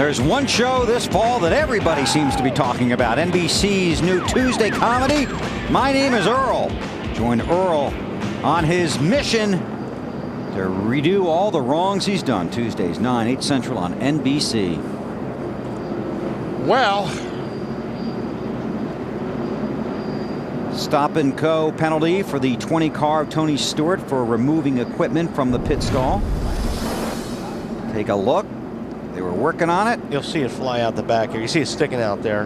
There's one show this fall that everybody seems to be talking about. NBC's new Tuesday comedy, My Name is Earl. Join Earl on his mission to redo all the wrongs he's done. Tuesdays, 9, 8 Central on NBC. Well, stop and go penalty for the 20 car of Tony Stewart for removing equipment from the pit stall. Take a look. They were working on it. You'll see it fly out the back here. You see it sticking out there.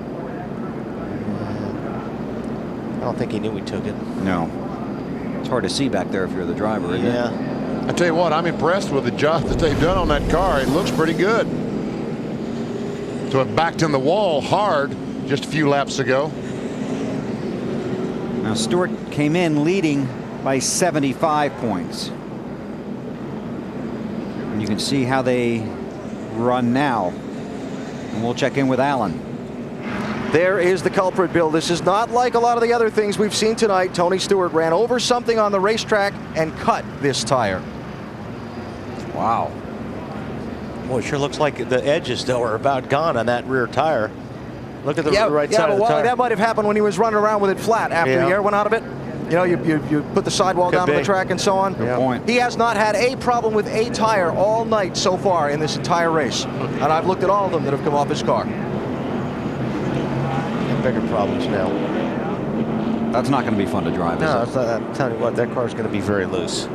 I don't think he knew he took it. No. It's hard to see back there if you're the driver, isn't it? I tell you what, I'm impressed with the job that they've done on that car. It looks pretty good. So it backed in the wall hard just a few laps ago. Now Stewart came in leading by 75 points. And you can see how they run now. And we'll check in with Alan. There is the culprit, Bill. This is not like a lot of the other things we've seen tonight. Tony Stewart ran over something on the racetrack and cut this tire. Wow. Boy, it sure looks like the edges, though, are about gone on that rear tire. Look at the right side of the tire. That might have happened when he was running around with it flat after the air went out of it. You know, you put the sidewall down on the track and so on. Good point. He has not had a problem with a tire all night so far in this entire race. And I've looked at all of them that have come off his car. Bigger problems now. That's not going to be fun to drive, no, is it? I'm telling you what, that car's going to be very loose.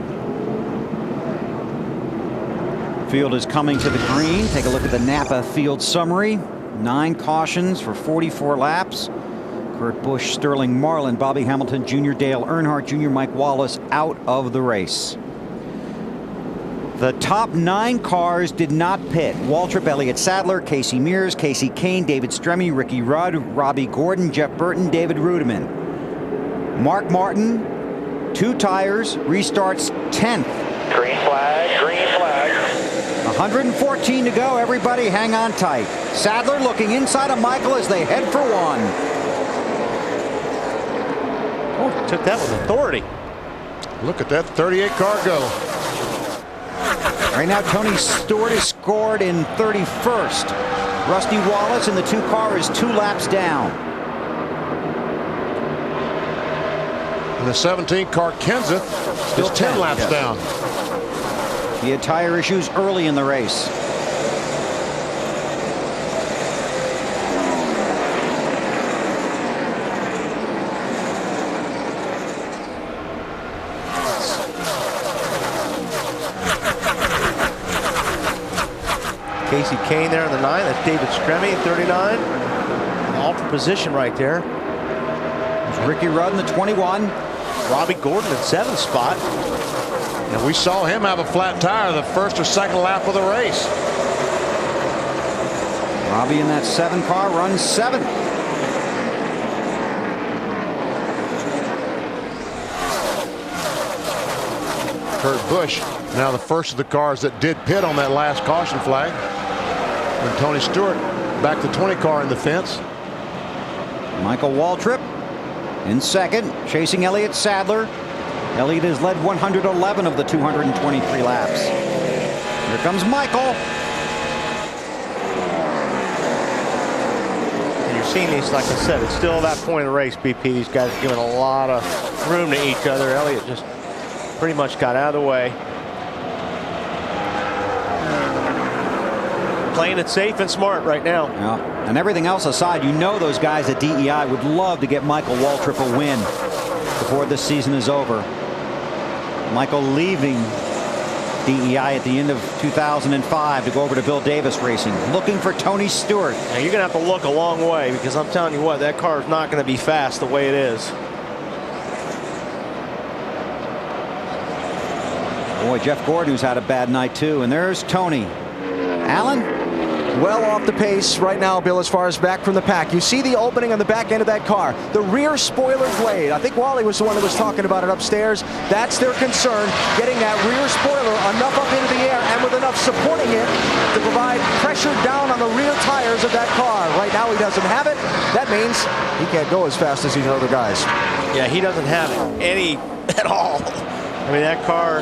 Field is coming to the green. Take a look at the Napa field summary. 9 cautions for 44 laps. Kurt Busch, Sterling Marlin, Bobby Hamilton Jr., Dale Earnhardt Jr., Mike Wallace out of the race. The top 9 cars did not pit. Waltrip, Elliott Sadler, Casey Mears, Casey Kane, David Stremme, Ricky Rudd, Robbie Gordon, Jeff Burton, David Rudiman. Mark Martin, 2 tires, restarts 10th. Green flag, green flag. 114 to go. Everybody hang on tight. Sadler looking inside of Michael as they head for one. Oh, took that with authority. Look at that 38 car go. Right now, Tony Stewart is scored in 31st. Rusty Wallace in the 2 car is 2 laps down. And the 17 car Kenseth is 10 laps down. He had tire issues early in the race. Casey Kane there in the 9. That's David Stremme, 39. An alter position right there. There's Ricky Rudd in the 21. Robbie Gordon in 7th spot. And we saw him have a flat tire the first or second lap of the race. Robbie in that 7 car runs 7th. Kurt Busch now the first of the cars that did pit on that last caution flag. And Tony Stewart back the 20 car in the fence. Michael Waltrip in 2nd, chasing Elliott Sadler. Elliott has led 111 of the 223 laps. Here comes Michael. And you're seeing these, like I said, it's still that point of the race, BP. These guys are giving a lot of room to each other. Elliott just pretty much got out of the way. Playing it safe and smart right now. Yeah. And everything else aside, you know those guys at DEI would love to get Michael Waltrip a win before this season is over. Michael leaving DEI at the end of 2005 to go over to Bill Davis Racing, looking for Tony Stewart. Now you're going to have to look a long way, because I'm telling you what, that car is not going to be fast the way it is. Boy, Jeff Gordon, who's had a bad night too. And there's Tony. Alan? Well off the pace right now, Bill, as far as back from the pack. You see the opening on the back end of that car. The rear spoiler blade. I think Wally was the one that was talking about it upstairs. That's their concern, getting that rear spoiler enough up into the air and with enough supporting it to provide pressure down on the rear tires of that car. Right now he doesn't have it. That means he can't go as fast as these other guys. Yeah, he doesn't have any at all. I mean, that car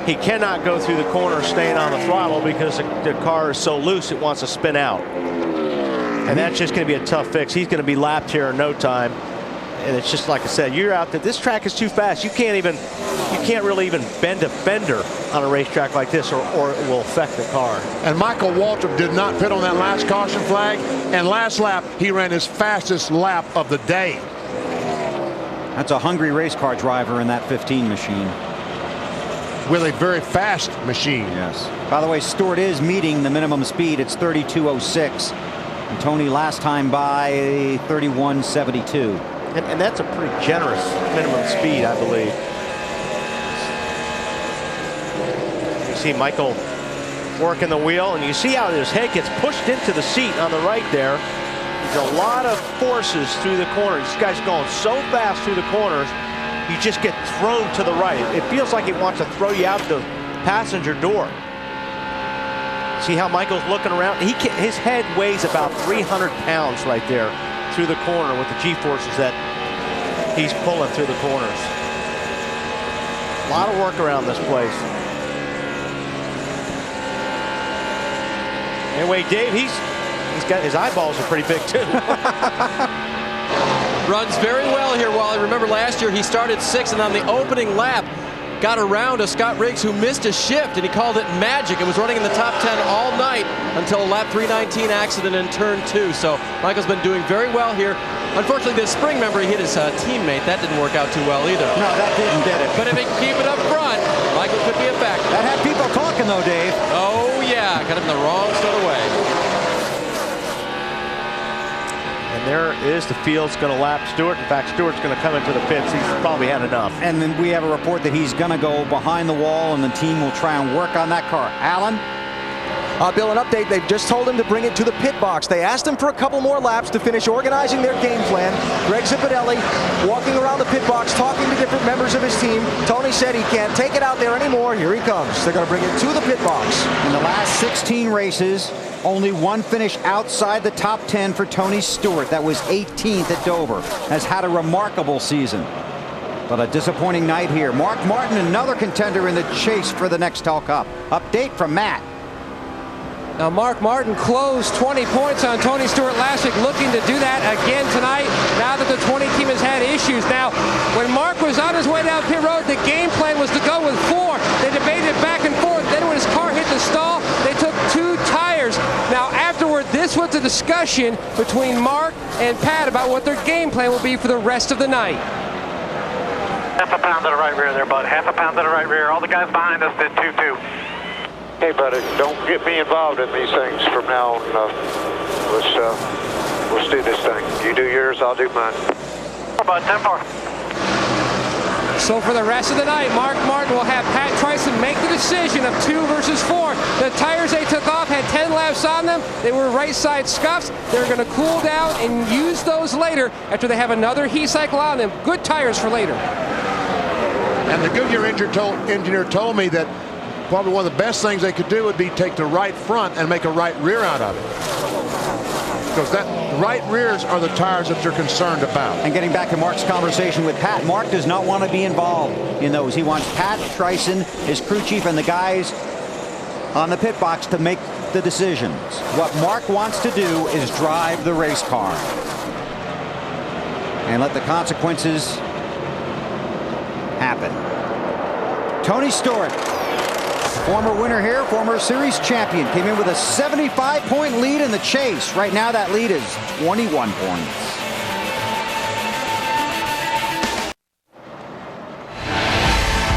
he cannot go through the corner staying on the throttle because the car is so loose it wants to spin out. And that's just going to be a tough fix. He's going to be lapped here in no time. And it's just like I said, you're out there. This track is too fast. You can't really even bend a fender on a racetrack like this, or it will affect the car. And Michael Waltrip did not pit on that last caution flag. And last lap, he ran his fastest lap of the day. That's a hungry race car driver in that 15 machine. With a very fast machine. Yes. By the way, Stewart is meeting the minimum speed. It's 32.06. And Tony last time by 31.72. And that's a pretty generous minimum speed, I believe. You see Michael working the wheel, and you see how his head gets pushed into the seat on the right there. There's a lot of forces through the corners. This guy's going so fast through the corners, you just get thrown to the right. It feels like it wants to throw you out the passenger door. See how Michael's looking around? His head weighs about 300 pounds right there through the corner with the G-forces that he's pulling through the corners. A lot of work around this place. Anyway, Dave, he's got his eyeballs are pretty big too. Runs very well here, Wally. Remember last year he started 6th, and on the opening lap got around a Scott Riggs who missed a shift, and he called it magic. It was running in the top 10 all night until a lap 319 accident in turn 2. So Michael's been doing very well here. Unfortunately, this spring, remember, he hit his teammate. That didn't work out too well either. No, that did it. But if he can keep it up front, Michael could be a factor. That had people talking, though, Dave. Oh, yeah. Got him the wrong sort of way. And there is the field's going to lap Stewart. In fact, Stewart's going to come into the pits. He's probably had enough. And then we have a report that he's going to go behind the wall, and the team will try and work on that car. Alan? Bill, an update. They've just told him to bring it to the pit box. They asked him for a couple more laps to finish organizing their game plan. Greg Zipadelli walking around the pit box, talking to different members of his team. Tony said he can't take it out there anymore. Here he comes. They're going to bring it to the pit box. In the last 16 races, only one finish outside the top 10 for Tony Stewart. That was 18th at Dover. Has had a remarkable season. But a disappointing night here. Mark Martin, another contender in the chase for the Nextel Cup. Update from Matt. Now, Mark Martin closed 20 points on Tony Stewart last week, looking to do that again tonight now that the 20 team has had issues. Now, when Mark was on his way down pit road, the game plan was to go with 4. They debated back and forth. Then when his car hit the stall, they took 2 tires. Now, afterward, this was a discussion between Mark and Pat about what their game plan will be for the rest of the night. Half a pound to the right rear there, bud. Half a pound to the right rear. All the guys behind us did 2-2. Hey, buddy, don't get me involved in these things from now on. Let's do this thing. You do yours, I'll do mine. About 10-4. So for the rest of the night, Mark Martin will have Pat Tryson make the decision of 2 versus 4. The tires they took off had 10 laps on them. They were right side scuffs. They're going to cool down and use those later after they have another heat cycle on them. Good tires for later. And the Goodyear engineer told me that probably one of the best things they could do would be take the right front and make a right rear out of it. Because that right rears are the tires that you're concerned about. And getting back to Mark's conversation with Pat, Mark does not want to be involved in those. He wants Pat Tryson, his crew chief, and the guys on the pit box to make the decisions. What Mark wants to do is drive the race car and let the consequences happen. Tony Stewart, former winner here, former series champion, came in with a 75-point lead in the chase. Right now that lead is 21 points.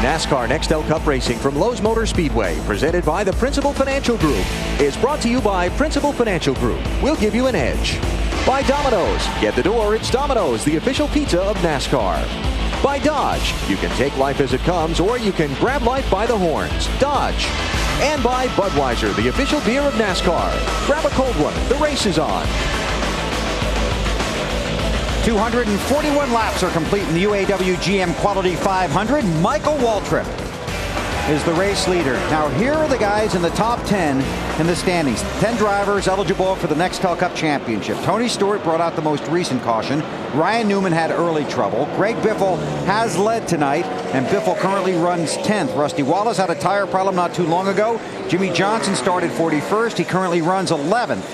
NASCAR Nextel Cup Racing from Lowe's Motor Speedway, presented by the Principal Financial Group, is brought to you by Principal Financial Group. We'll give you an edge. By Domino's. Get the door, it's Domino's, the official pizza of NASCAR. By Dodge. You can take life as it comes, or you can grab life by the horns. Dodge. And by Budweiser, the official beer of NASCAR. Grab a cold one. The race is on. 241 laps are complete in the UAW GM Quality 500. Michael Waltrip is the race leader. Now, here are the guys in the top 10 in the standings. 10 drivers eligible for the Nextel Cup Championship. Tony Stewart brought out the most recent caution. Ryan Newman had early trouble. Greg Biffle has led tonight, and Biffle currently runs 10th. Rusty Wallace had a tire problem not too long ago. Jimmy Johnson started 41st. He currently runs 11th.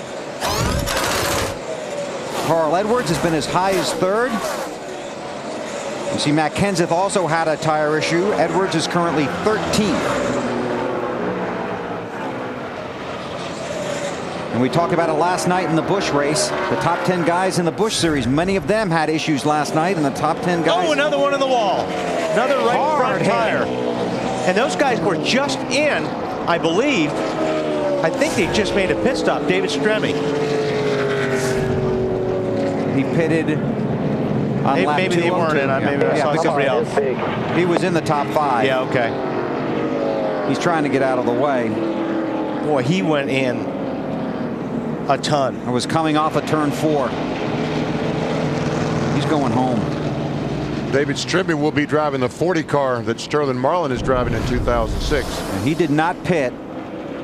Carl Edwards has been as high as 3rd. You see Matt Kenseth also had a tire issue. Edwards is currently 13th. And we talked about it last night in the Busch race. The top 10 guys in the Busch series, many of them had issues last night, and the top 10 guys. Oh, another one in the wall. Another right front tire. And those guys were just in, I believe. I think they just made a pit stop. David Stremme. He pitted on lap maybe they weren't in. Maybe I saw somebody else. He was in the top 5. Yeah, okay. He's trying to get out of the way. Boy, he went in a ton. I was coming off of turn 4. He's going home. David Stremme will be driving the 40 car that Sterling Marlin is driving in 2006. And he did not pit.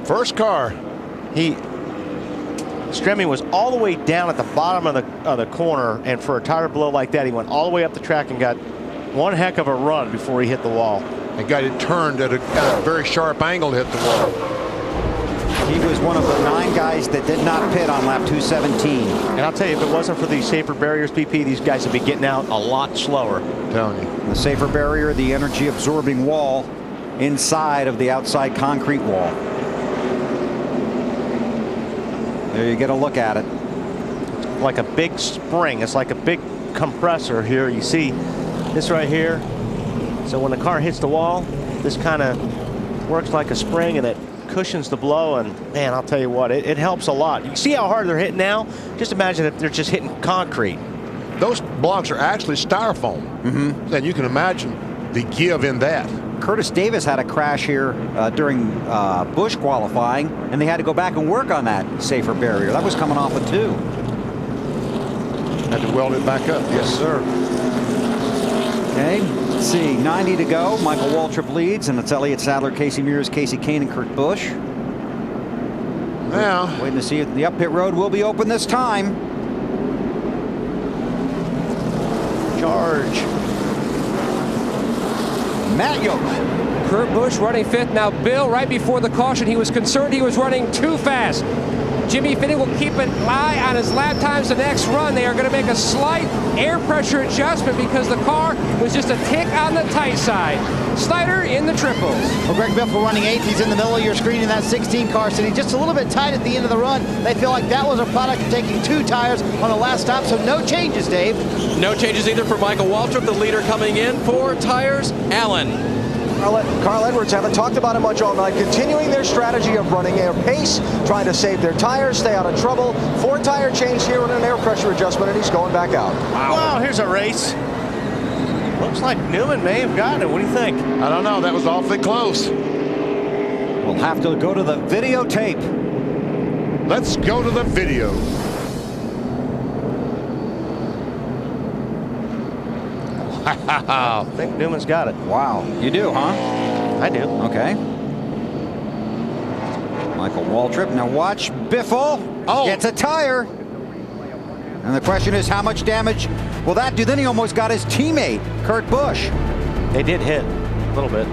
First car. Stremme was all the way down at the bottom of the corner, and for a tire blow like that, he went all the way up the track and got one heck of a run before he hit the wall. And got it turned at a very sharp angle to hit the wall. He was one of the 9 guys that did not pit on lap 217. And I'll tell you, if it wasn't for these safer barriers, BP, these guys would be getting out a lot slower. I'm telling you. The safer barrier, the energy absorbing wall inside of the outside concrete wall. There you get a look at it. Like a big spring. It's like a big compressor here. You see this right here. So when the car hits the wall, this kind of works like a spring, and it cushions the blow. And man, I'll tell you what, it helps a lot. You see how hard they're hitting now? Just imagine if they're just hitting concrete. Those blocks are actually styrofoam. And you can imagine the give in that. Curtis Davis had a crash here during Busch qualifying, and they had to go back and work on that safer barrier. That was coming off of 2. Had to weld it back up. Yes, sir. Okay, let's see. 90 to go. Michael Waltrip leads, and it's Elliott Sadler, Casey Mears, Casey Kane, and Kurt Busch. Now, waiting to see if the up pit road will be open this time. Charge. Matt Yost. Kurt Busch running 5th. Now, Bill, right before the caution, he was concerned he was running too fast. Jimmy Finney will keep an eye on his lap times the next run. They are going to make a slight air pressure adjustment because the car was just a tick on the tight side. Slider in the triples. Well, Greg Biffle running 8th. He's in the middle of your screen in that 16 car, sitting just a little bit tight at the end of the run. They feel like that was a product of taking 2 tires on the last stop, so no changes, Dave. No changes either for Michael Waltrip, the leader coming in for tires. Allen. Carl Edwards haven't talked about it much all night, continuing their strategy of running air pace, trying to save their tires, stay out of trouble. 4 tire change here and an air pressure adjustment, and he's going back out. Wow, here's a race. Looks like Newman may have gotten it. What do you think? I don't know. That was awfully close. We'll have to go to the videotape. Let's go to the video. I think Newman's got it. Wow. You do, huh? I do. Okay. Michael Waltrip. Now watch Biffle. Gets a tire. And the question is, how much damage will that do? Then he almost got his teammate, Kurt Busch. They did hit a little bit.